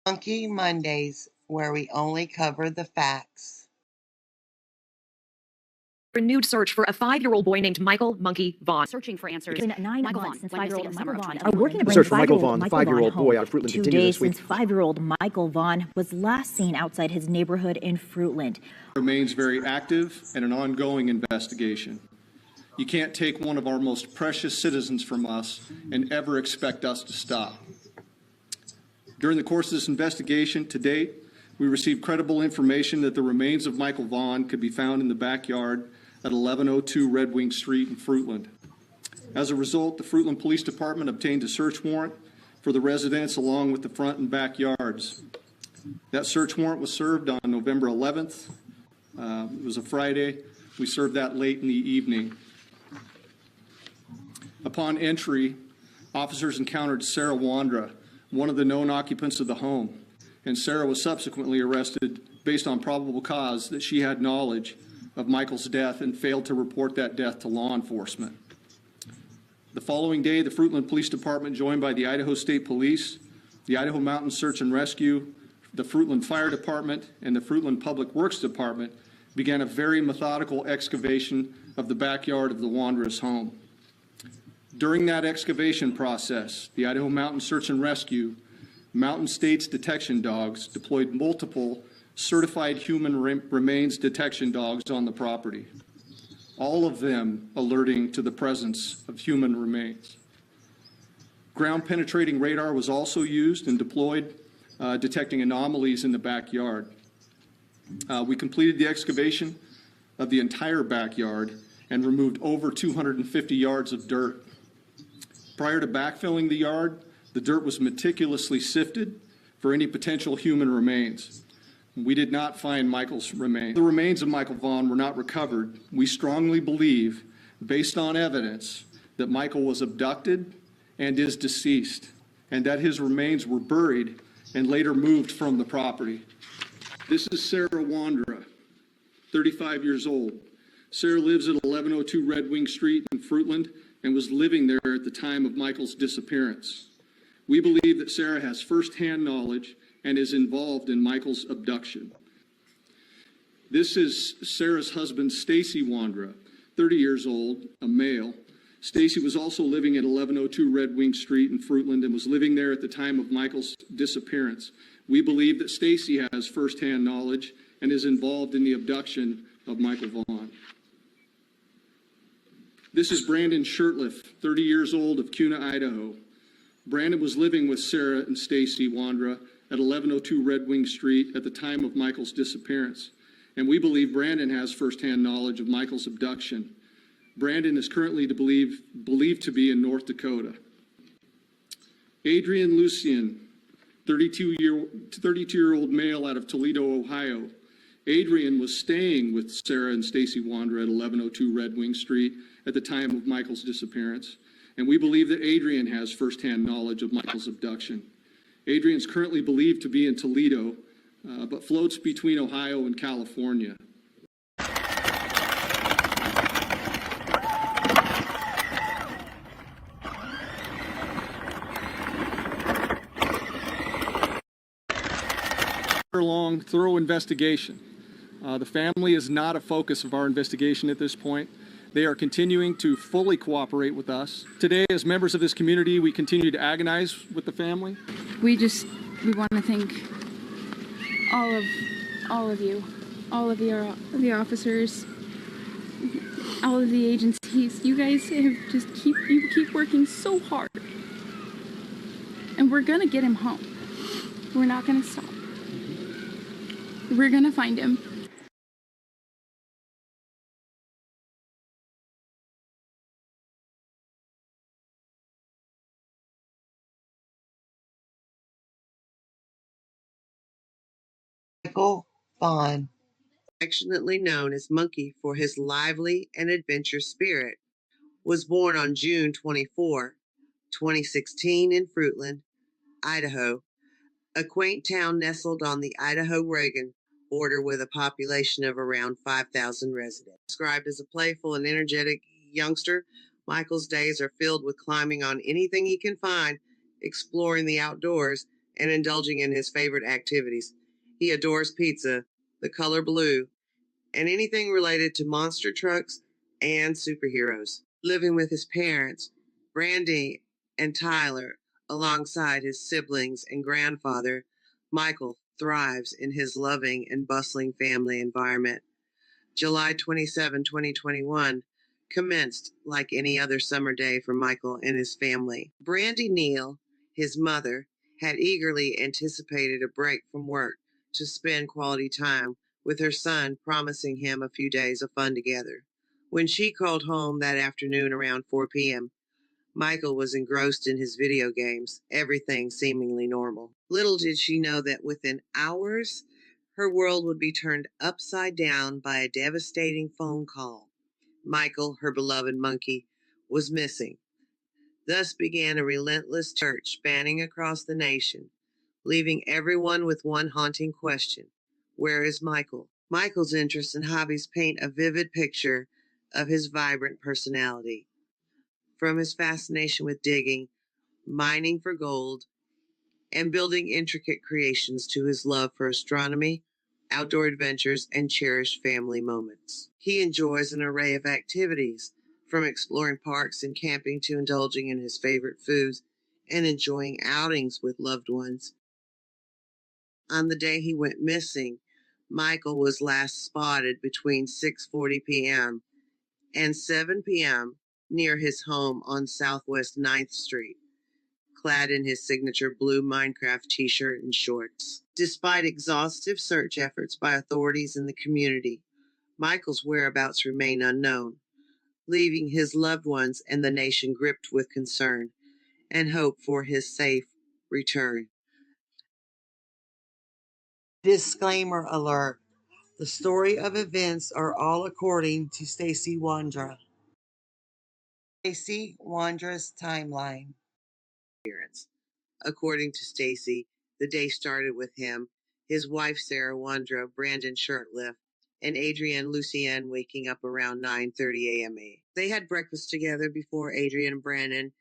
Monkey Mondays, where we only cover the facts. Renewed search for a 5-year-old boy named Michael Monkey Vaughn. Searching for answers. It's been 9 Michael months Vaughn since went 5-year-old missing in Michael the summer of Vaughn. 2021. Working to The bring search for Michael 5-year-old Vaughn, the 5-year-old home. boy out of Fruitland, 2 continued days this week. since 5-year-old Michael Vaughn was last seen outside his neighborhood in Fruitland. Remains very active and an ongoing investigation. You can't take one of our most precious citizens from us and ever expect us to stop. During the course of this investigation to date, we received credible information that the remains of Michael Vaughn could be found in the backyard at 1102 Red Wing Street in Fruitland. As a result, the Fruitland Police Department obtained a search warrant for the residence along with the front and backyards. That search warrant was served on November 11th. It was a Friday. We served that late in the evening. Upon entry, officers encountered Sarah Wondra, one of the known occupants of the home, and Sarah was subsequently arrested based on probable cause that she had knowledge of Michael's death and failed to report that death to law enforcement. The following day, the Fruitland Police Department, joined by the Idaho State Police, the Idaho Mountain Search and Rescue, the Fruitland Fire Department, and the Fruitland Public Works Department, began a very methodical excavation of the backyard of the Wondras home. During that excavation process, the Idaho Mountain Search and Rescue, Mountain States detection dogs deployed multiple certified human remains detection dogs on the property, all of them alerting to the presence of human remains. Ground penetrating radar was also used and deployed, detecting anomalies in the backyard. We completed the excavation of the entire backyard and removed over 250 yards of dirt. Prior to backfilling the yard, the dirt was meticulously sifted for any potential human remains. We did not find Michael's remains. The remains of Michael Vaughn were not recovered. We strongly believe, based on evidence, that Michael was abducted and is deceased, and that his remains were buried and later moved from the property. This is Sarah Wondra, 35 years old. Sarah lives at 1102 Red Wing Street in Fruitland and was living there at the time of Michael's disappearance. We believe that Sarah has firsthand knowledge and is involved in Michael's abduction. This is Sarah's husband, Stacey Wondra, 30 years old, a male. Stacey was also living at 1102 Red Wing Street in Fruitland and was living there at the time of Michael's disappearance. We believe that Stacey has firsthand knowledge and is involved in the abduction of Michael Vaughn. This is Brandon Shirtliff, 30 years old, of Kuna, Idaho. Brandon was living with Sarah and Stacey Wondra at 1102 Red Wing Street at the time of Michael's disappearance, and we believe Brandon has firsthand knowledge of Michael's abduction. Brandon is currently believed to be in North Dakota. Adrian Lucien, 32-year-old male out of Toledo, Ohio. Adrian was staying with Sarah and Stacey Wondra at 1102 Red Wing Street at the time of Michael's disappearance, and we believe that Adrian has firsthand knowledge of Michael's abduction. Adrian is currently believed to be in Toledo, but floats between Ohio and California. Long, thorough investigation. The family is not a focus of our investigation at this point. They are continuing to fully cooperate with us. Today, as members of this community, we continue to agonize with the family. We want to thank all of you, the officers, all of the agencies. You guys have just keep working so hard, and we're gonna get him home. We're not gonna stop. We're gonna find him. Michael Vaughn, affectionately known as Monkey for his lively and adventurous spirit, was born on June 24, 2016 in Fruitland, Idaho, a quaint town nestled on the Idaho-Oregon border with a population of around 5,000 residents. Described as a playful and energetic youngster, Michael's days are filled with climbing on anything he can find, exploring the outdoors, and indulging in his favorite activities. He adores pizza, the color blue, and anything related to monster trucks and superheroes. Living with his parents, Brandy and Tyler, alongside his siblings and grandfather, Michael thrives in his loving and bustling family environment. July 27, 2021, commenced like any other summer day for Michael and his family. Brandy Neal, his mother, had eagerly anticipated a break from work to spend quality time with her son, promising him a few days of fun together. When she called home that afternoon around 4 p.m., Michael was engrossed in his video games, everything seemingly normal. Little did she know that within hours, her world would be turned upside down by a devastating phone call. Michael, her beloved monkey, was missing. Thus began a relentless search spanning across the nation, leaving everyone with one haunting question: where is Michael? Michael's interests and hobbies paint a vivid picture of his vibrant personality. From his fascination with digging, mining for gold, and building intricate creations to his love for astronomy, outdoor adventures, and cherished family moments. He enjoys an array of activities, from exploring parks and camping to indulging in his favorite foods and enjoying outings with loved ones. On the day he went missing, Michael was last spotted between 6:40 p.m. and 7 p.m. near his home on Southwest 9th Street, clad in his signature blue Minecraft t-shirt and shorts. Despite exhaustive search efforts by authorities in the community, Michael's whereabouts remain unknown, leaving his loved ones and the nation gripped with concern and hope for his safe return. Disclaimer alert. The story of events are all according to Stacey Wondra. Stacey Wondra's timeline. According to Stacey, the day started with him, his wife Sarah Wondra, Brandon shirtless, and Adrienne Lucienne waking up around 9:30 a.m. They had breakfast together before Adrienne and Brandon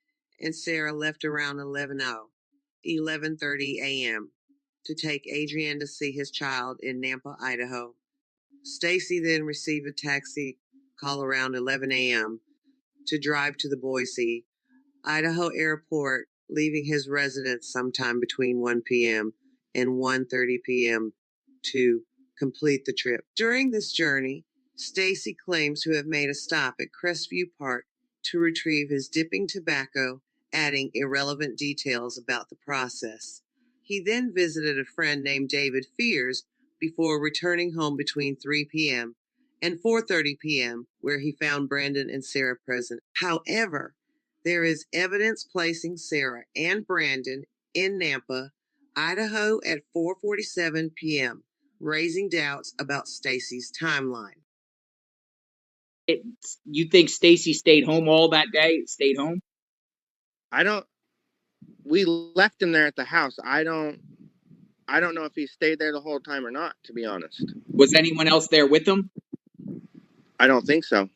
and Sarah left around 11:30 a.m. to take Adrienne to see his child in Nampa, Idaho. Stacey then received a taxi call around 11 a.m. to drive to the Boise, Idaho airport, leaving his residence sometime between 1 p.m. and 1:30 p.m. to complete the trip. During this journey, Stacey claims to have made a stop at Crestview Park to retrieve his dipping tobacco, adding irrelevant details about the process. He then visited a friend named David Fears before returning home between 3 p.m. and 4:30 p.m., where he found Brandon and Sarah present. However, there is evidence placing Sarah and Brandon in Nampa, Idaho at 4:47 p.m., raising doubts about Stacey's timeline. You think Stacey stayed home all that day? Stayed home? We left him there at the house. I don't know if he stayed there the whole time or not, to be honest. Was anyone else there with him? I don't think so.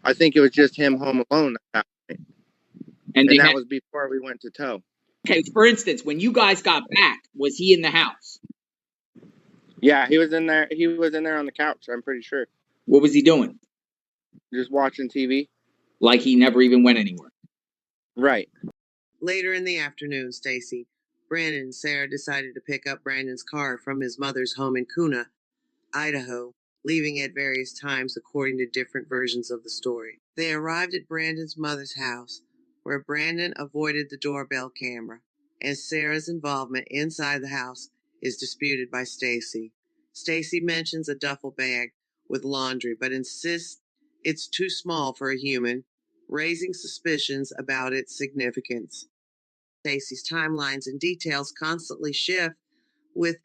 I think it was just him home alone at that point. And that was before we went to tow. Okay, for instance, when you guys got back, was he in the house? Yeah, he was in there. He was in there on the couch, I'm pretty sure. What was he doing? Just watching TV. Like he never even went anywhere. Right. Later in the afternoon, Stacey, Brandon and Sarah decided to pick up Brandon's car from his mother's home in Kuna, Idaho, leaving at various times according to different versions of the story. They arrived at Brandon's mother's house, where Brandon avoided the doorbell camera, and Sarah's involvement inside the house is disputed by Stacey. Stacey mentions a duffel bag with laundry, but insists it's too small for a human, raising suspicions about its significance. Stacey's timelines and details constantly shift, with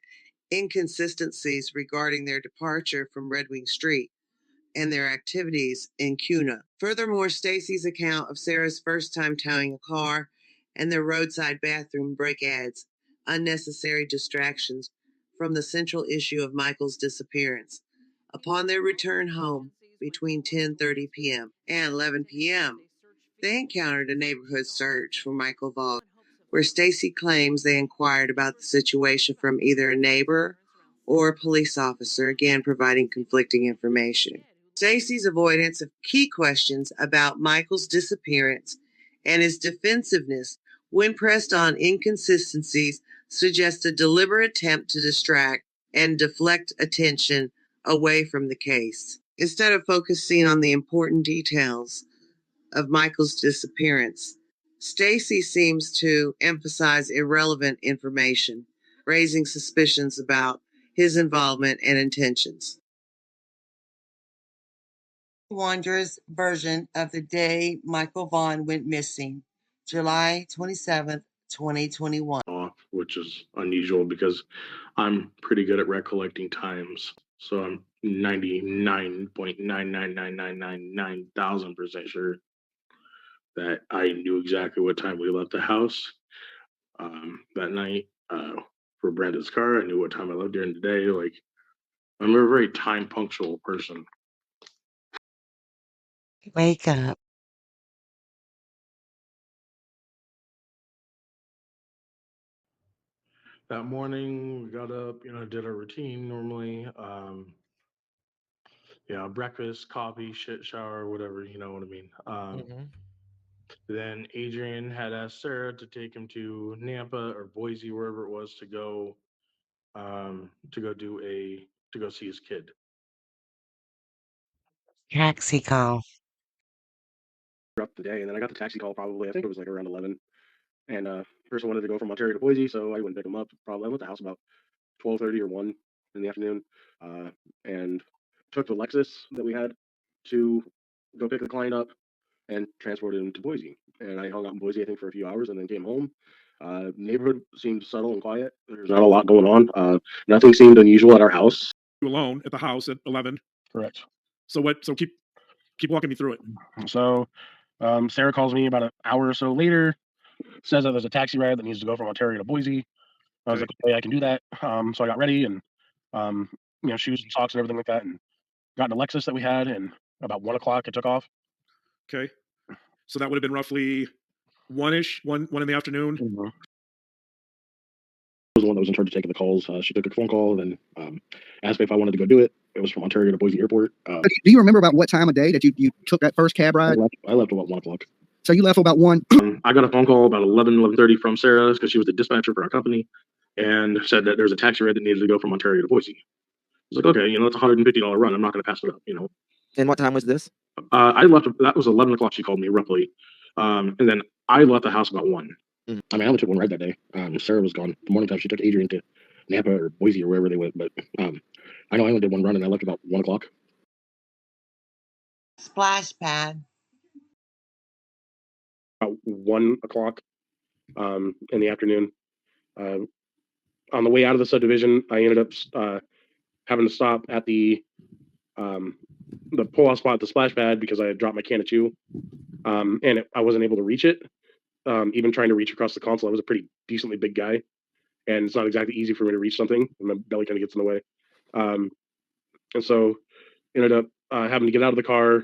inconsistencies regarding their departure from Red Wing Street and their activities in Kuna. Furthermore, Stacey's account of Sarah's first time towing a car and their roadside bathroom break adds unnecessary distractions from the central issue of Michael's disappearance. Upon their return home between 10:30 p.m. and 11 p.m., they encountered a neighborhood search for Michael Vaughn, where Stacey claims they inquired about the situation from either a neighbor or a police officer, again providing conflicting information. Stacey's avoidance of key questions about Michael's disappearance and his defensiveness when pressed on inconsistencies suggests a deliberate attempt to distract and deflect attention away from the case. Instead of focusing on the important details of Michael's disappearance, Stacey seems to emphasize irrelevant information, raising suspicions about his involvement and intentions. Wondra's version of the day Michael Vaughn went missing, July 27th, 2021. Which is unusual because I'm pretty good at recollecting times. So I'm 99.99999,000% sure that I knew exactly what time we left the house that night for Brandon's car. I knew what time I left during the day. Like, I'm a very time punctual person. Wake up. That morning, we got up, did our routine normally. Breakfast, coffee, shit, shower, whatever, you know what I mean. Then Adrian had asked Sarah to take him to Nampa or Boise, wherever it was, to go see his kid. Taxi call. Up the day, and then I got the taxi call probably, I think it was like around 11. And person wanted to go from Ontario to Boise, so I went and picked him up. Probably I left the house about 12:30 or 1 in the afternoon, and took the Lexus that we had to go pick the client up and transported him to Boise. And I hung out in Boise, I think, for a few hours, and then came home. Neighborhood seemed subtle and quiet. There's not a lot going on. Nothing seemed unusual at our house. You alone at the house at 11. Correct. So keep walking me through it. So Sarah calls me about an hour or so later, says that there's a taxi ride that needs to go from Ontario to Boise. I was like, okay, I can do that. So I got ready and shoes and socks and everything like that, and got in a Lexus that we had, and about 1 o'clock I took off. Okay. So that would have been roughly 1-ish, one in the afternoon. I was the one that was in charge of taking the calls. She took a phone call and then asked me if I wanted to go do it. It was from Ontario to Boise Airport. Do you remember about what time of day that you took that first cab ride? I left about 1 o'clock. So you left about 1. I got a phone call about 11:30 from Sarah because she was the dispatcher for our company, and said that there's a taxi ride that needed to go from Ontario to Boise. I was like, okay, it's a $150 run. I'm not going to pass it up, And what time was this? I left. That was 11 o'clock. She called me roughly, and then I left the house about 1. I mean, I only took one ride that day. Sarah was gone. The morning time, she took Adrian to Nampa or Boise or wherever they went. But I know I only did one run, and I left about 1 o'clock. Splash pad. About 1 o'clock in the afternoon. On the way out of the subdivision, I ended up having to stop at the pull-off spot at the splash pad because I had dropped my can of chew, and I wasn't able to reach it. Even trying to reach across the console, I was a pretty decently big guy, and it's not exactly easy for me to reach something, and my belly kind of gets in the way. And so ended up having to get out of the car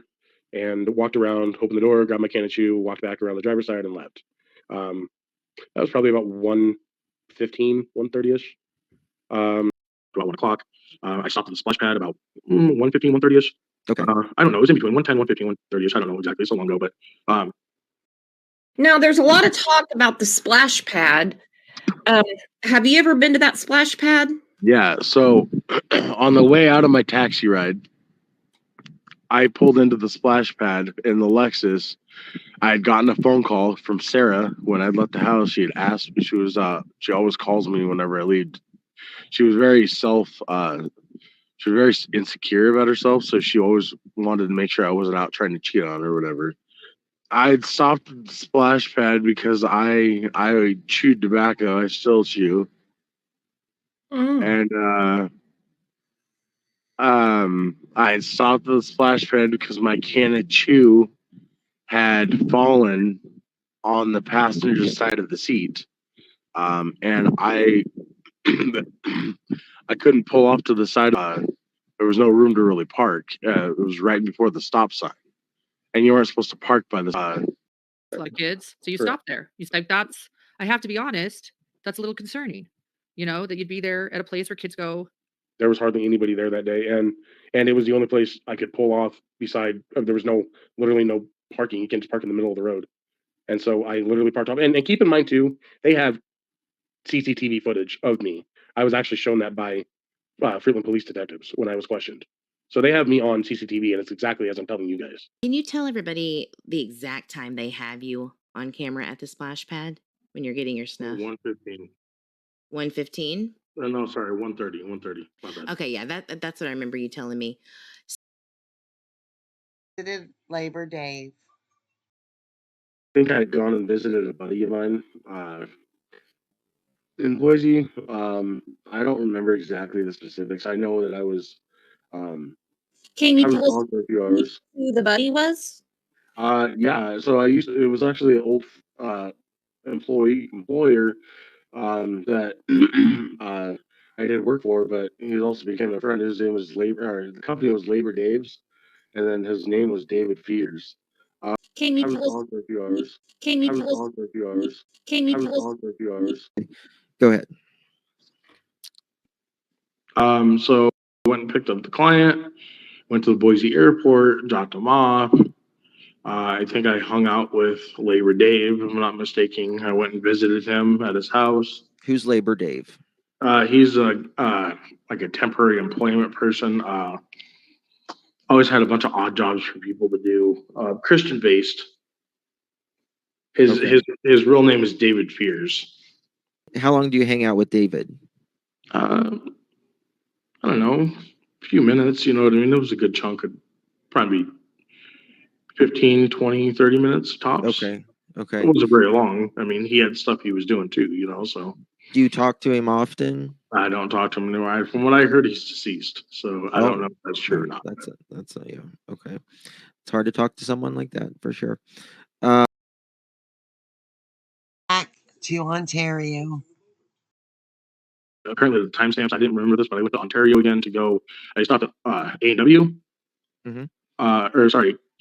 and walked around, opened the door, grabbed my can of chew, walked back around the driver's side, and left. That was probably about 1:15, 1:30-ish. About 1 o'clock. I stopped at the splash pad about 1:15, 1:30-ish. Okay. I don't know. It was in between 1:10, 1:15, 1:30-ish. I don't know exactly. So long ago, but Now, there's a lot of talk about the splash pad. Have you ever been to that splash pad? Yeah. So on the way out of my taxi ride, I pulled into the splash pad in the Lexus. I had gotten a phone call from Sarah when I left the house. She had asked. She always calls me whenever I leave. She was very very insecure about herself, so she always wanted to make sure I wasn't out trying to cheat on her or whatever. I'd stopped at the splash pad because I chewed tobacco. I still chew. And I had stopped at the splash pad because my can of chew had fallen on the passenger side of the seat. And I couldn't pull off to the side. There was no room to really park. It was right before the stop sign, and you weren't supposed to park by the For the kids. So you Correct. stopped there. You said that's I have to be honest, that's a little concerning, that you'd be there at a place where kids go. There was hardly anybody there that day, and it was the only place I could pull off beside. There was literally no parking. You can't just park in the middle of the road, and so I literally parked off. And keep in mind too, they have CCTV footage of me. I was actually shown that by Fruitland police detectives when I was questioned. So they have me on CCTV, and it's exactly as I'm telling you guys. Can you tell everybody the exact time they have you on camera at the splash pad when you're getting your snuff? 1:15. 1:15? No, sorry, 1:30. 1:30. My bad. Okay, yeah, that's what I remember you telling me. Visited Labor Dave. I think I had gone and visited a buddy of mine in Boise. I don't remember exactly the specifics. I know that I was Can you I was tell us gone for a few hours. who the buddy was? Yeah. So it was actually an old employer that I did work for, but he also became a friend. His name was the company was Labor Dave's, and then his name was David Fears. Can you I was tell us? gone for a few hours. Can you I was tell us? gone for a few hours. Can you I was tell us? gone for a few hours. Go ahead. So I went and picked up the client, went to the Boise airport, dropped him off. I think I hung out with Labor Dave, if I'm not mistaken. I went and visited him at his house. Who's Labor Dave? He's like a temporary employment person. Always had a bunch of odd jobs for people to do. Christian based. His real name is David Fears. How long do you hang out with David? I don't know, a few minutes, you know what I mean? It was a good chunk of probably 15, 20, 30 minutes tops. Okay. It wasn't very long. I mean, he had stuff he was doing too, so. Do you talk to him often? I don't talk to him anymore. From what I heard, he's deceased. So I don't know if that's true or not. That's yeah. Okay. It's hard to talk to someone like that for sure. Back to Ontario. Apparently the timestamps, I didn't remember this, but I went to Ontario again to go. I stopped at A&W.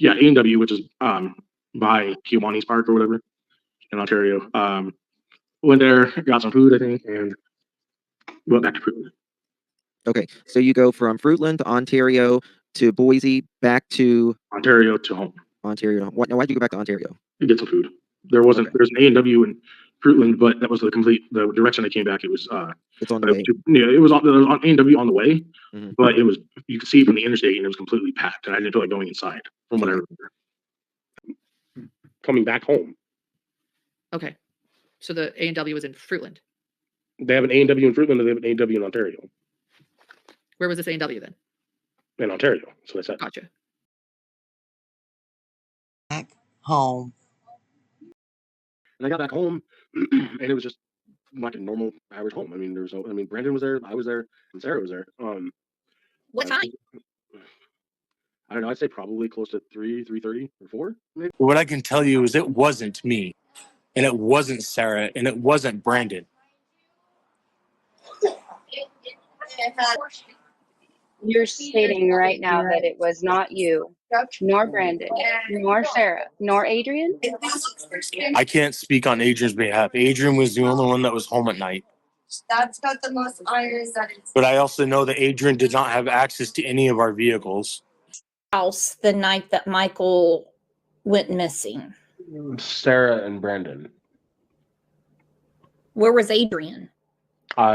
A&W, which is by Kiwanis Park or whatever in Ontario. Went there, got some food, I think, and went back to Fruitland. Okay, so you go from Fruitland to Ontario to Boise, back to Ontario to home. Ontario. Why'd you go back to Ontario? To get some food. There's an A&W in Fruitland, but that was the direction I came back. It was it's on the way. It was on A&W on the way, but it was, you could see from the interstate and it was completely packed, and I didn't feel like going inside from what I remember. Coming back home. Okay. So the A&W was in Fruitland. They have an A&W in Fruitland and they have an A&W in Ontario. Where was this A&W then? In Ontario. So that's Gotcha. Back home. And I got back home and it was just like a normal average home. I mean, Brandon was there, I was there, and Sarah was there. What time? I don't know, I'd say probably close to 3:30 or 4, maybe. What I can tell you is it wasn't me, and it wasn't Sarah, and it wasn't Brandon. You're stating right now that it was not you, nor Brandon, nor Sarah, nor Adrian? I can't speak on Adrian's behalf. Adrian was the only one that was home at night. That's got the most irons that it's. But I also know that Adrian did not have access to any of our vehicles. House the night that Michael went missing. Sarah and Brandon. Where was Adrian?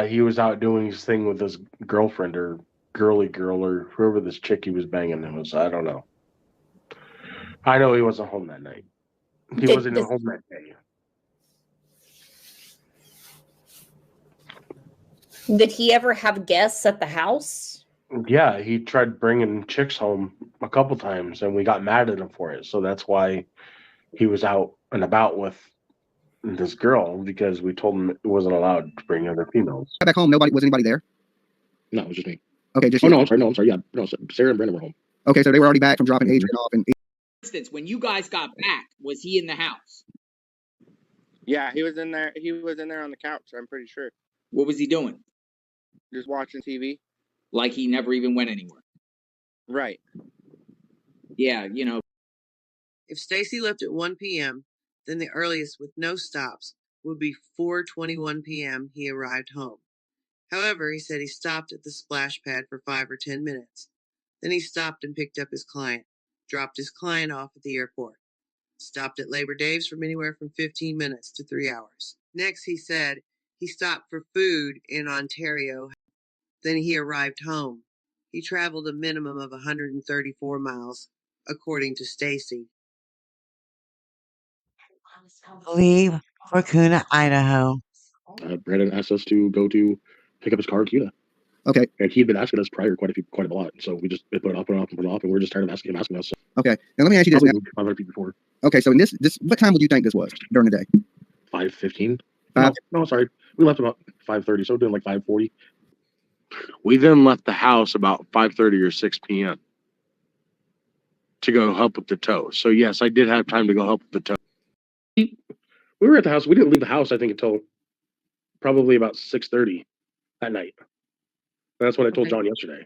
He was out doing his thing with his girlfriend or girly girl or whoever this chick he was banging was. I don't know. I know he wasn't home that night. He wasn't even home that day. Did he ever have guests at the house? Yeah, he tried bringing chicks home a couple times, and we got mad at him for it. So that's why he was out and about with this girl, because we told him it wasn't allowed to bring other females. Back home, was anybody there? No, it was just me. Okay, just you. No, I'm sorry. Yeah, no, Sarah and Brandon were home. Okay, so they were already back from dropping Adrian off. And For instance, when you guys got back, was he in the house? Yeah, he was in there. He was in there on the couch, I'm pretty sure. What was he doing? Just watching TV. Like he never even went anywhere. Right. Yeah, If Stacey left at 1 p.m., then the earliest with no stops would be 4:21 p.m. he arrived home. However, he said he stopped at the splash pad for 5 or 10 minutes. Then he stopped and picked up his client, dropped his client off at the airport, stopped at Labor Dave's from anywhere from 15 minutes to 3 hours. Next, he said he stopped for food in Ontario. Then he arrived home. He traveled a minimum of 134 miles, according to Stacey. Leave for Kuna, Idaho. Brandon asked us to go to pick up his car in Kuna. Okay. And he had been asking us prior quite a lot. So we just put it off, and we're just tired of asking us. So Okay. Now let me ask you this. probably 500 feet before. Okay, so in this, what time would you think this was during the day? 5:15. Five- No, sorry. We left about 5:30, so we're doing like 5:40. We then left the house about 5:30 or 6 p.m. to go help with the tow. So yes, I did have time to go help with the tow. We were at the house. We didn't leave the house, I think, until probably about 6:30 at night. That's what I told John yesterday.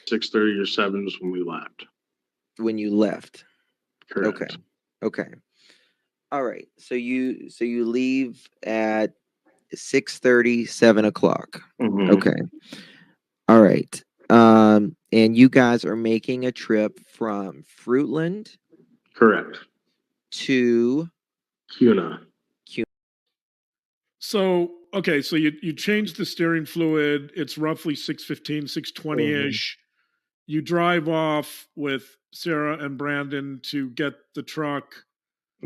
6:30 or 7 is when we left. When you left. Correct. Okay. Okay. All right. So you leave at 6:30, 7 o'clock. Mhm. Okay. All right. And you guys are making a trip from Fruitland Correct. to Kuna. So, okay, so you change the steering fluid. It's roughly 6:15, 6:20-ish. You drive off with Sarah and Brandon to get the truck.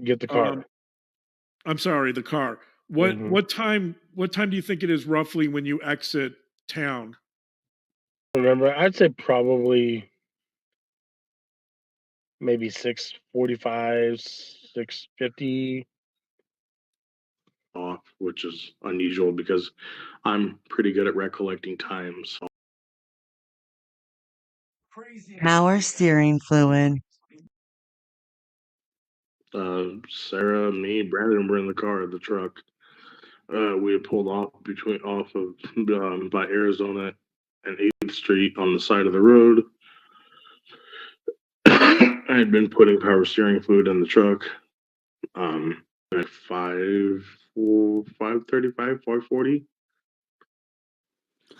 Get the car. I'm sorry, the car. What time do you think it is roughly when you exit town? Remember, I'd say probably maybe 6:45, 6:50. Off, which is unusual because I'm pretty good at recollecting times. So Power steering fluid. Sarah, me, Brandon were in the car, the truck. We had pulled off of by Arizona and 8th Street on the side of the road. I had been putting power steering fluid in the truck. At 5:35, 5:40.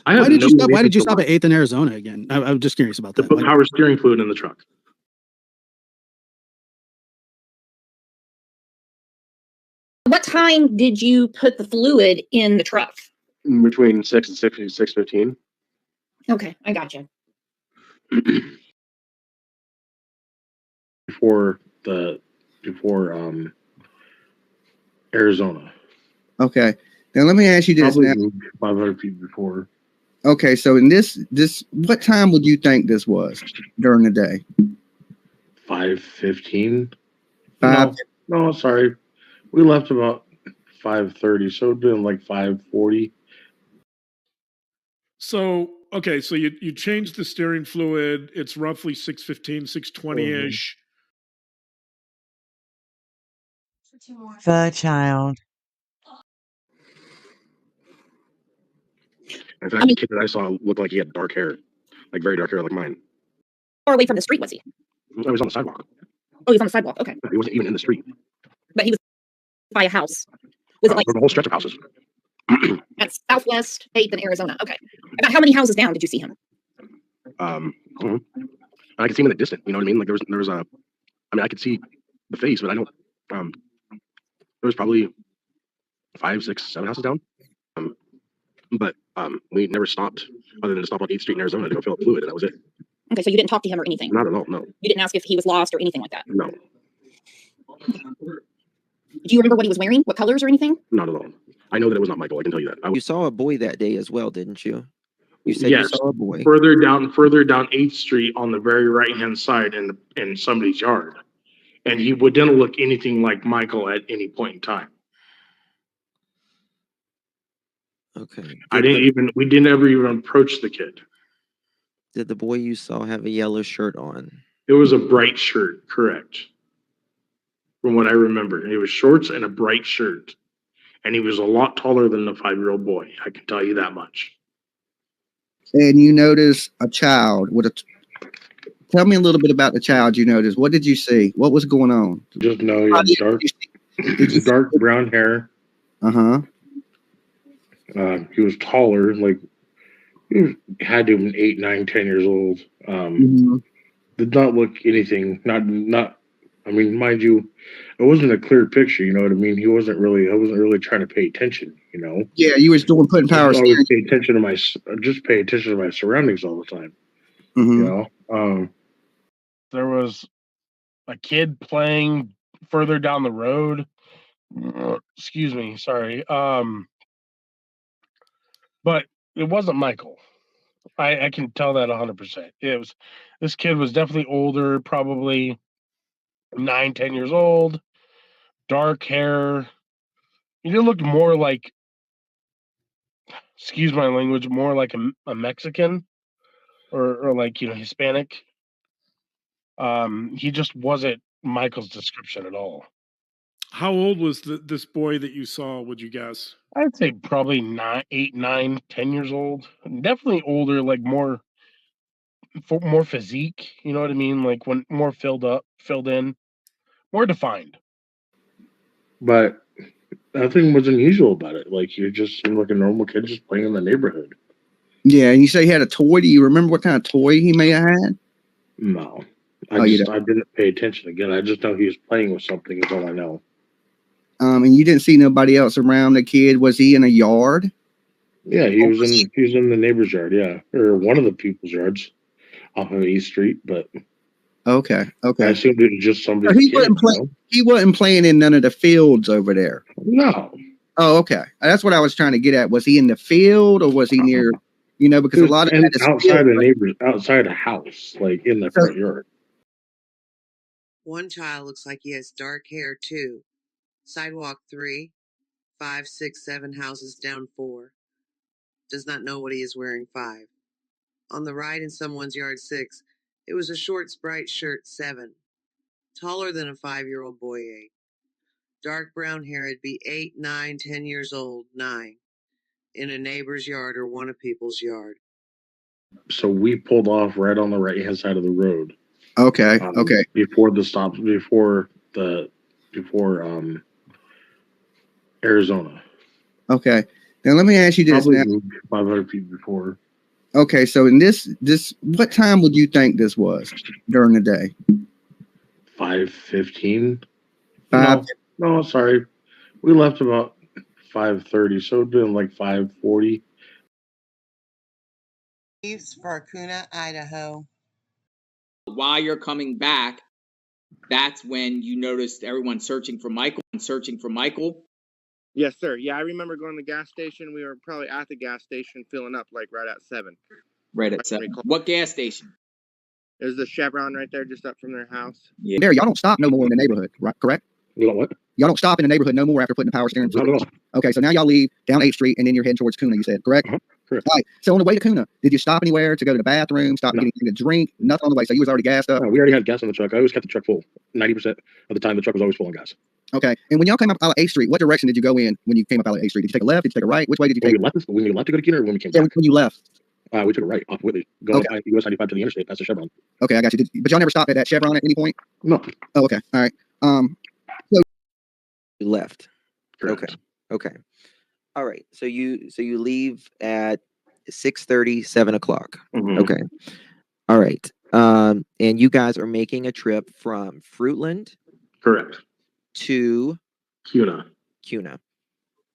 Why did you stop? Why did you stop at 8th in Arizona again? I'm just curious about To that. put power steering fluid in the truck. What time did you put the fluid in the truck? Between 6 and 6:15. Okay, I got you. Before Arizona. Okay. Now let me ask you this. Probably Now, 500 feet before. okay, so in this, what time would you think this was during the day? 5:15. Five. No, sorry. We left about 5:30, so we're doing like 5:40. So, okay, so you change the steering fluid. It's roughly 6:15, 6:20-ish. The child. In fact, the kid that I saw looked like he had dark hair, like very dark hair, like mine. Far away from the street was he? I was on the sidewalk. Oh, he was on the sidewalk. Okay, He wasn't even in the street. but he was by a house. Was it like There was a whole stretch of houses. at Southwest 8th in Arizona? Okay. About how many houses down did you see him? I could see him in the distance. You know what I mean? Like there was a. I mean, I could see the face, but I don't. There was probably 5, 6, 7 houses down. But we never stopped other than to stop on 8th Street in Arizona to go fill up fluid, and that was it. Okay, so you didn't talk to him or anything? Not at all. No. You didn't ask if he was lost or anything like that? No. Do you remember what he was wearing? What colors or anything? Not at all. I know that it was not Michael. I can tell you that. You saw a boy that day as well, didn't you? You said Yes. you saw a boy. Further down 8th Street on the very right hand side in somebody's yard. And he didn't look anything like Michael at any point in time. Okay. We didn't ever even approach the kid. Did the boy you saw have a yellow shirt on? It was a bright shirt, correct. From what I remember. It was shorts and a bright shirt. And he was a lot taller than the 5-year-old boy. I can tell you that much. And you notice a child with a. Tell me a little bit about the child you noticed. What did you see? What was going on? Just know he had dark brown hair. Uh-huh. He was taller, like he had to have been 8, 9, 10 years old. Did not look anything. Not. I mean, mind you, it wasn't a clear picture. You know what I mean? I wasn't really trying to pay attention. You know. Yeah, you was putting power I steering. always pay attention to my surroundings all the time. You know. There was a kid playing further down the road. Excuse me, sorry. But it wasn't Michael. I can tell that 100%. This kid was definitely older, probably 9, 10 years old, dark hair. He did look more like, excuse my language, more like a Mexican or like, Hispanic. He just wasn't Michael's description at all. How old was this boy that you saw, would you guess? I'd say probably 8, 9, 10 years old. Definitely older, like more physique. You know what I mean? Like when more filled in, more defined. But nothing was unusual about it. Like you just seemed like a normal kid just playing in the neighborhood. Yeah, and you say he had a toy. Do you remember what kind of toy he may have had? No. I didn't pay attention again. I just know he was playing with something is all I know. And you didn't see nobody else around the kid. Was he in a yard? Yeah, he was in the neighbor's yard, yeah. Or one of the people's yards off of East Street, but Okay. I assumed it was just somebody's he kid. wasn't playing. He wasn't playing in none of the fields over there. No. Oh, okay. That's what I was trying to get at. Was he in the field or was he near? Because a lot of that is outside the neighbors, outside the house, like in the front yard. One child looks like he has dark hair too. Sidewalk 3, 5, 6, 7 houses down 4. Does not know what he is wearing 5. On the right in someone's yard 6, it was a shorts bright shirt 7. Taller than a 5-year-old boy 8. Dark brown hair, it'd be 8, 9, 10 years old 9. In a neighbor's yard or one of people's yard. So we pulled off right on the right-hand side of the road. Okay. Okay. Before Arizona. Okay. Now let me ask you this. Probably 500 feet before. Okay, so in this, what time would you think this was during the day? 5:15. No, sorry. We left about 5:30, so it'd been like 5:40. Leaves for Kuna, Idaho. While you're coming back, that's when you noticed everyone searching for Michael. Yes, sir. Yeah, I remember going to the gas station. We were probably at the gas station filling up like right at 7. Right at 7. What gas station? There's the Chevron right there just up from their house. Yeah. There, y'all don't stop no more in the neighborhood, right? Correct? You know what? Y'all don't stop in the neighborhood no more after putting the power steering. Not at all. Okay, so now y'all leave down 8th Street and then you're heading towards Kuna, you said, correct? Correct. All right, so on the way to Kuna, did you stop anywhere to go to the bathroom, stop to get anything to drink? Nothing on the way, so you was already gassed up? No, we already had gas on the truck. I always kept the truck full. 90% of the time, the truck was always full on gas. Okay, and when y'all came up out of 8th Street, what direction did you go in when you came up out of 8th Street? Did you take a left? Did you take a right? Which way did you take? When we left to go to Kuna or when we came back? When you left? We took a right off Whitley, going US 95 to the interstate past the Chevron. Okay, I got you. But y'all never stopped at that Chevron at any point? No. Oh, okay. All right. You left. Correct. Okay. All right. So you leave at 6:30, 7 o'clock. Mhm. Okay. All right. And you guys are making a trip from Fruitland. Correct. To Kuna. How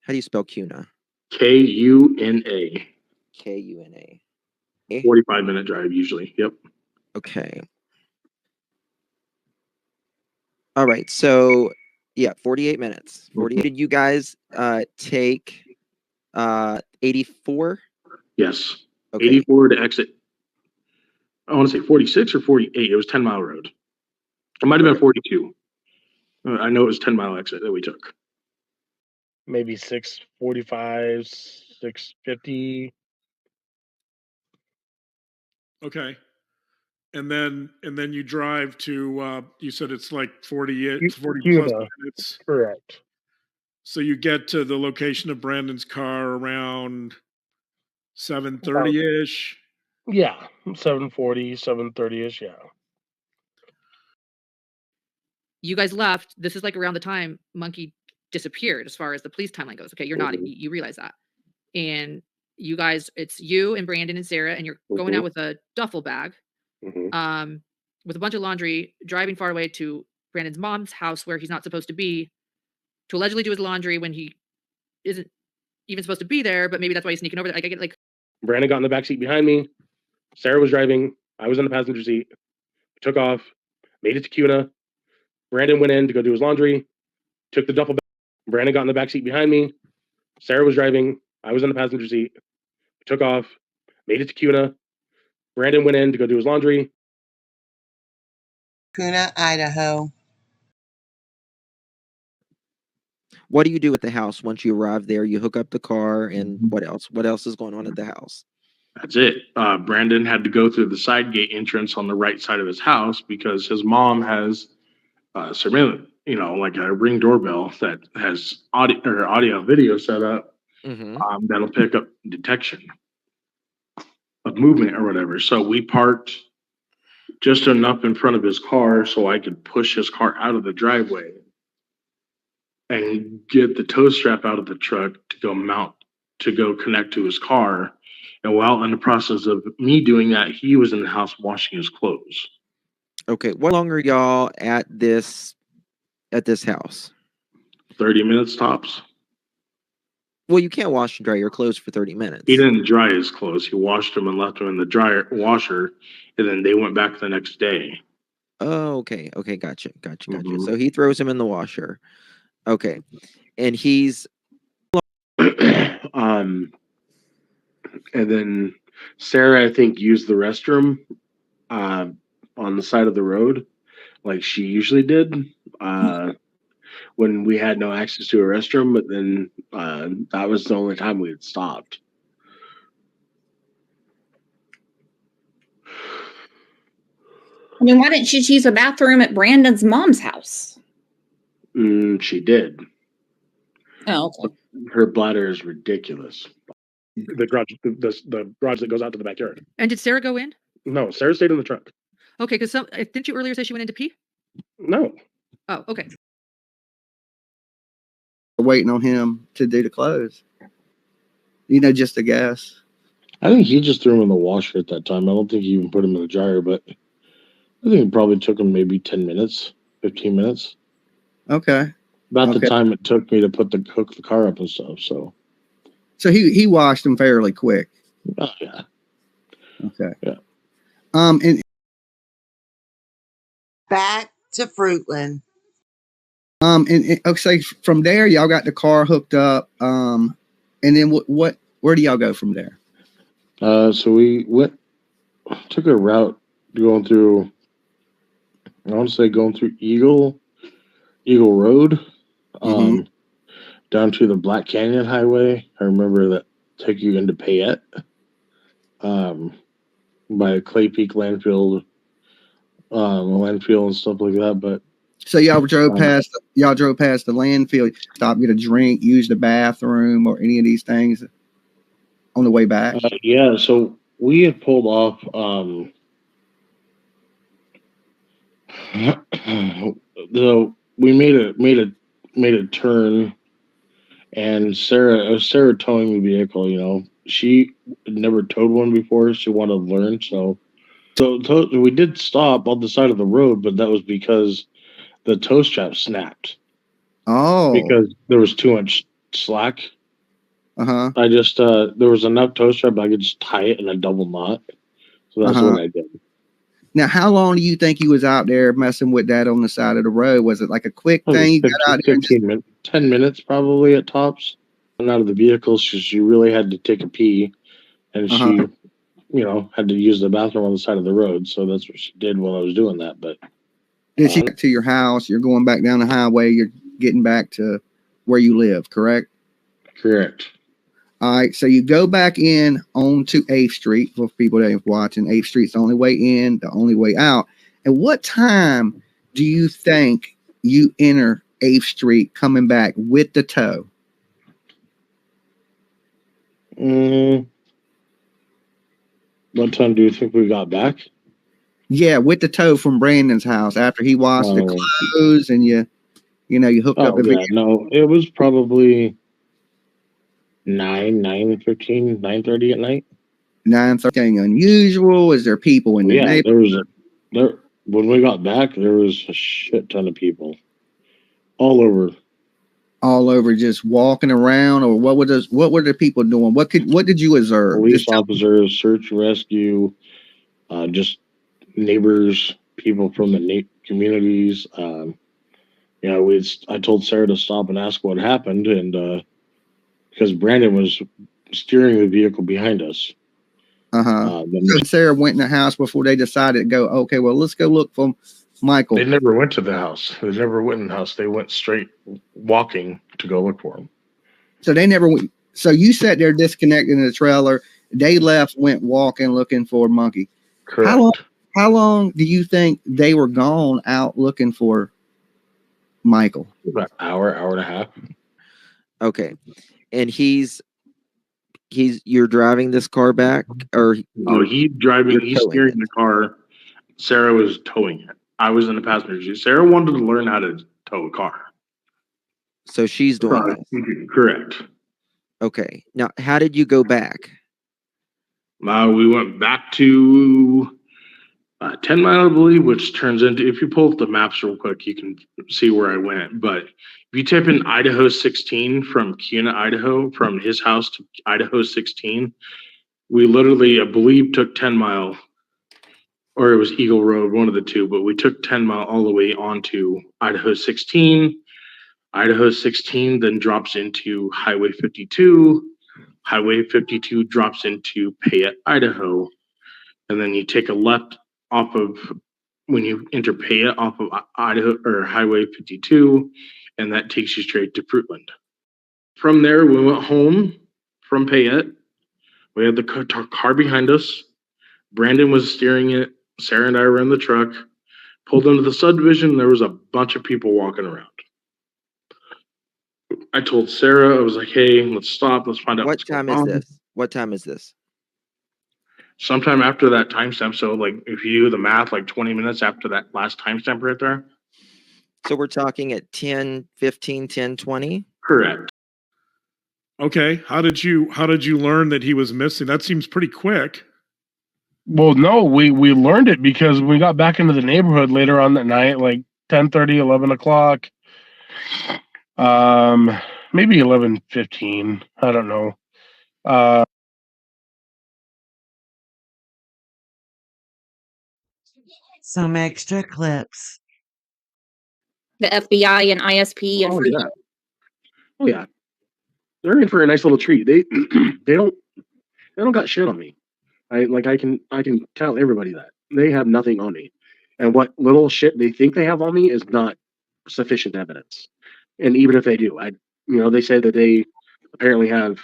do you spell Kuna? Kuna. Kuna. 45-minute drive usually. Yep. Okay. All right. So yeah, 48 minutes. 48. Did you guys take 84? Yes. Okay. 84 to exit. I want to say 46 or 48. It was 10-mile road. It might have been 42. I know it was 10-mile exit that we took. Maybe 6:45, 6:50. Okay. And then you drive to you said it's like 40 plus minutes. Correct. So you get to the location of Brandon's car around 7:30-ish. Yeah, 7:40, 7:30-ish, yeah. You guys left. This is like around the time Monkey disappeared as far as the police timeline goes. Okay, you're not, you realize that. And you guys, it's you and Brandon and Sarah, and you're going out with a duffel bag, with a bunch of laundry, driving far away to Brandon's mom's house where he's not supposed to be, to allegedly do his laundry when he isn't even supposed to be there, but maybe that's why he's sneaking over there. Like, I get like. Brandon got in the back seat behind me. Sarah was driving. I was in the passenger seat. Took off, made it to Cuna. Brandon went in to go do his laundry, took the duffel bag. Brandon got in the back seat behind me. Sarah was driving. I was in the passenger seat. Took off, made it to Cuna. Brandon went in to go do his laundry. Kuna, Idaho. What do you do at the house once you arrive there? You hook up the car, and what else? What else is going on at the house? That's it. Brandon had to go through the side gate entrance on the right side of his house because his mom has surveillance, like a Ring doorbell that has audio video set up that'll pick up detection of movement or whatever. So we parked just enough in front of his car so I could push his car out of the driveway and get the tow strap out of the truck to go connect to his car. And while in the process of me doing that, he was in the house washing his clothes. Okay, what long are y'all at this house? 30 minutes tops. Well, you can't wash and dry your clothes for 30 minutes. He didn't dry his clothes. He washed them and left them in the washer, and then they went back the next day. Oh, okay. Okay, gotcha. So he throws him in the washer. Okay. And he's and then Sarah, I think, used the restroom on the side of the road like she usually did when we had no access to a restroom, but then that was the only time we had stopped. I mean, why didn't she use a bathroom at Brandon's mom's house? She did. Oh, okay. Her bladder is ridiculous. The garage that goes out to the backyard. And did Sarah go in? No, Sarah stayed in the truck. Okay, because didn't you earlier say she went in to pee? No. Oh, okay. Waiting on him to do the clothes. Just a guess. I think he just threw him in the washer at that time. I don't think he even put him in the dryer, but I think it probably took him maybe 10 minutes, 15 minutes. Okay. About the time it took me to hook the car up and stuff. So he washed them fairly quick. Oh yeah. Okay. Yeah. And Back to Fruitland. And okay, from there y'all got the car hooked up. And then where do y'all go from there? So we took a route going through Eagle Road, down to the Black Canyon Highway. I remember that took you into Payette, by Clay Peak landfill and stuff like that. But so y'all drove past the landfill, stop, get a drink, use the bathroom, or any of these things on the way back? Yeah, so we had pulled off. So we made a turn, and Sarah towing the vehicle. She had never towed one before. She wanted to learn, so we did stop on the side of the road, but that was because the tow strap snapped. Oh, because there was too much slack. I just there was enough tow strap I could just tie it in a double knot, so that's what I did. Now, how long do you think you was out there messing with that on the side of the road? Was it like a quick thing? You got out there 10 minutes probably at tops. And out of the vehicle, she really had to take a pee, and she, had to use the bathroom on the side of the road. So that's what she did while I was doing that. But then she got to your house. You're going back down the highway. You're getting back to where you live, correct? Correct. All right, so you go back in onto 8th Street. For people that are watching, 8th Street's the only way in, the only way out. And what time do you think you enter 8th Street coming back with the tow? What time do you think we got back? Yeah, with the tow from Brandon's house after he washed the clothes and you You know, you hooked up Oh the yeah, video. no, it was probably 9:15, 9:30 at night. 9:30. Unusual? Is there people in Oh, the yeah, neighborhood? there when we got back, there was a shit ton of people all over. All over, just walking around, or what were the people doing? What did you observe? Police Just tell me. officers, search and rescue, just neighbors, people from the communities. You know, I told Sarah to stop and ask what happened, and because Brandon was steering the vehicle behind us. So Sarah went in the house before they decided to go. Okay, well, let's go look for Michael. They never went to the house. They never went in the house. They went straight walking to go look for him. So they never went. So you sat there disconnected in the trailer. They left, went walking, looking for Monkey. Correct. How long do you think they were gone out looking for Michael? About an hour and a half. Okay. And you're driving this car back, or He's steering the car. Sarah was towing it. I was in the passenger seat. Sarah wanted to learn how to tow a car. So she's doing that. Correct. Okay. Now, how did you go back? We went back to 10 Mile, I believe, which turns into, if you pull up the maps real quick, you can see where I went. But if you type in Idaho 16 from Kuna, Idaho, from his house to Idaho 16, we literally, I believe, took 10 Mile, or it was Eagle Road, one of the two, but we took 10 Mile all the way onto Idaho 16. Idaho 16 then drops into Highway 52. Highway 52 drops into Payette, Idaho. And then you take a left off of, when you enter Payette, off of Idaho or Highway 52, and that takes you straight to Fruitland. From there, we went home from Payette. We had the car behind us. Brandon was steering it. Sarah and I were in the truck. Pulled into the subdivision. There was a bunch of people walking around. I told Sarah, I was like, hey, let's stop. Let's find out what's going on. What time is this? Sometime after that timestamp. So, like, if you do the math, like 20 minutes after that last timestamp right there. So we're talking at 10:15, 10:20? Correct. Okay. How did you learn that he was missing? That seems pretty quick. Well, no, we learned it because we got back into the neighborhood later on that night, like 10:30, 11 o'clock. Maybe 11:15. I don't know. Some extra clips. The FBI and ISP and Oh yeah, they're in for a nice little treat. They don't got shit on me. I can tell everybody that they have nothing on me, and what little shit they think they have on me is not sufficient evidence. And even if they do, they say that they apparently have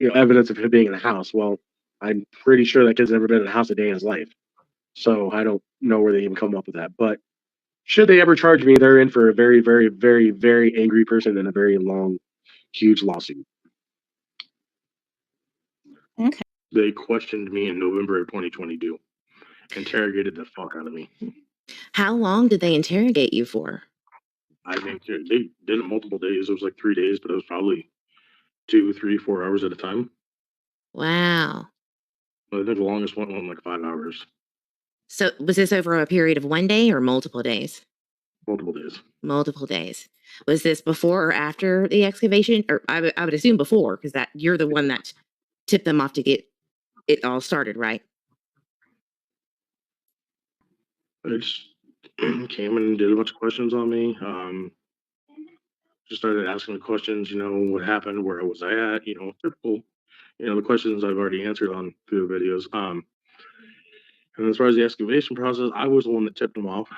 evidence of him being in the house. Well, I'm pretty sure that kid's never been in the house a day in his life, so I don't know where they even come up with that. But should they ever charge me, they're in for a very, very, very, very angry person and a very long, huge lawsuit. Okay. They questioned me in November of 2022. Interrogated the fuck out of me. How long did they interrogate you for? I think they did it multiple days. It was like 3 days, but it was probably 2, 3, 4 hours at a time. Wow. I think the longest one went like 5 hours. So was this over a period of one day or multiple days? Multiple days. Multiple days. Was this before or after the excavation? Or I would assume before, because that you're the one that tipped them off to get it all started, right? I just came and did a bunch of questions on me. Just started asking the questions, what happened, where was I at, typical, the questions I've already answered on through the videos. And as far as the excavation process, I was the one that tipped them off.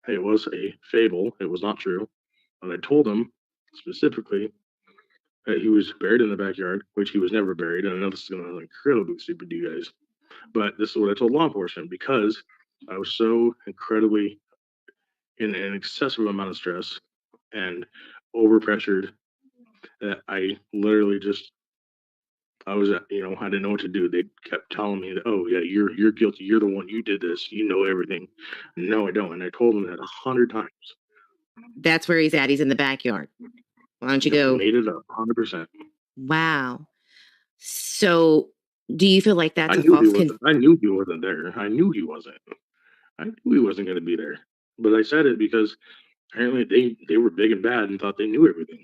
It was a fable. It was not true. And I told him specifically that he was buried in the backyard, which he was never buried. And I know this is going to sound incredibly stupid to you guys, but this is what I told law enforcement because I was so incredibly in an excessive amount of stress and overpressured that I literally just I was, I didn't know what to do. They kept telling me that, oh yeah, you're guilty. You're the one. You did this. You know everything. No, I don't. And I told them that 100 times. That's where he's at. He's in the backyard. Why don't you go? Made it up 100%. Wow. So, do you feel like that's I a knew he false wasn't. I knew he wasn't there. I knew he wasn't. I knew he wasn't going to be there. But I said it because apparently they were big and bad and thought they knew everything.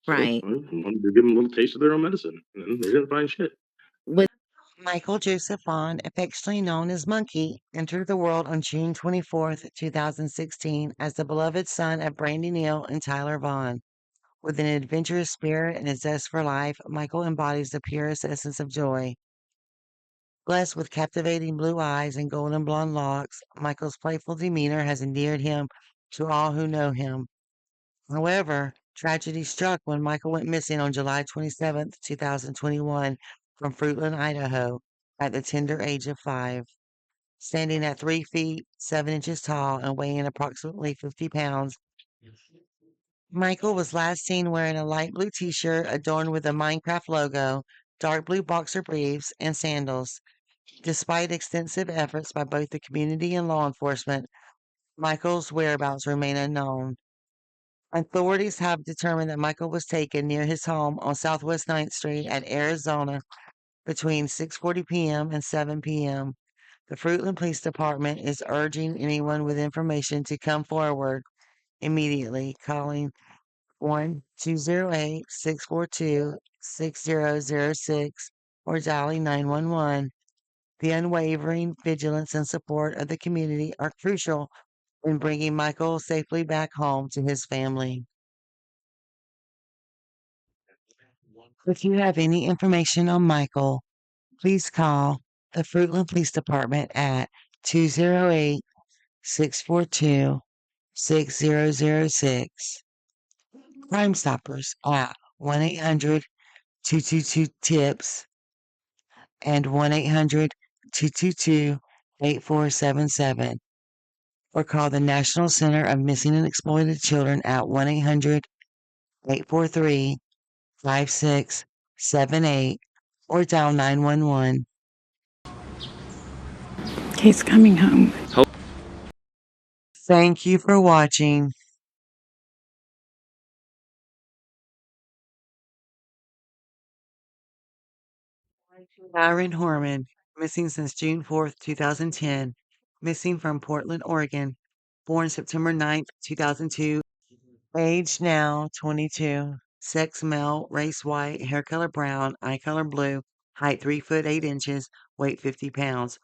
So Right. I wanted to give them a little taste of their own medicine, and they didn't find shit. Michael Joseph Vaughn, affectionately known as Monkey, entered the world on June 24th, 2016, as the beloved son of Brandy Neal and Tyler Vaughn. With an adventurous spirit and a zest for life, Michael embodies the purest essence of joy. Blessed with captivating blue eyes and golden blonde locks, Michael's playful demeanor has endeared him to all who know him. However, tragedy struck when Michael went missing on July 27th, 2021, from Fruitland, Idaho, at the tender age of 5. Standing at 3 feet, 7 inches tall, and weighing approximately 50 pounds, Michael was last seen wearing a light blue t shirt adorned with a Minecraft logo, dark blue boxer briefs, and sandals. Despite extensive efforts by both the community and law enforcement, Michael's whereabouts remain unknown. Authorities have determined that Michael was taken near his home on Southwest 9th Street at Arizona between 6:40 p.m. and 7 p.m. The Fruitland Police Department is urging anyone with information to come forward immediately, calling 1-208-642-6006 or dialing 911. The unwavering vigilance and support of the community are crucial in bringing Michael safely back home to his family. If you have any information on Michael, please call the Fruitland Police Department at 208 642 6006. Crime Stoppers at 1 800 222 TIPS and 1 800 222 8477. Or call the National Center of Missing and Exploited Children at 1 800 843 5678 or dial 911. He's coming home. Thank you for watching. Aaron Horman, missing since June 4th, 2010, missing from Portland, Oregon, born September 9th, 2002, age now 22, sex male, race white, hair color brown, eye color blue, height 3 foot 8 inches, weight 50 pounds.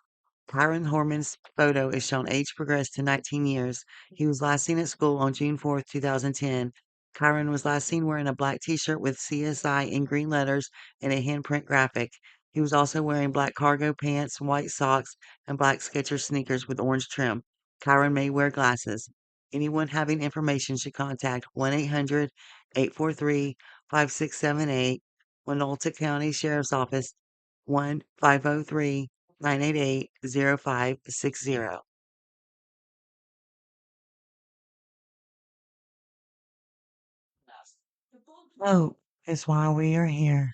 Kyron Horman's photo is shown age progressed to 19 years. He was last seen at school on June 4th, 2010. Kyron was last seen wearing a black t-shirt with CSI in green letters and a handprint graphic. He was also wearing black cargo pants, white socks, and black Skechers sneakers with orange trim. Kyron may wear glasses. Anyone having information should contact 1-800-843-5678, Winolta County Sheriff's Office, 1-503-988-0560. Hope is why we are here.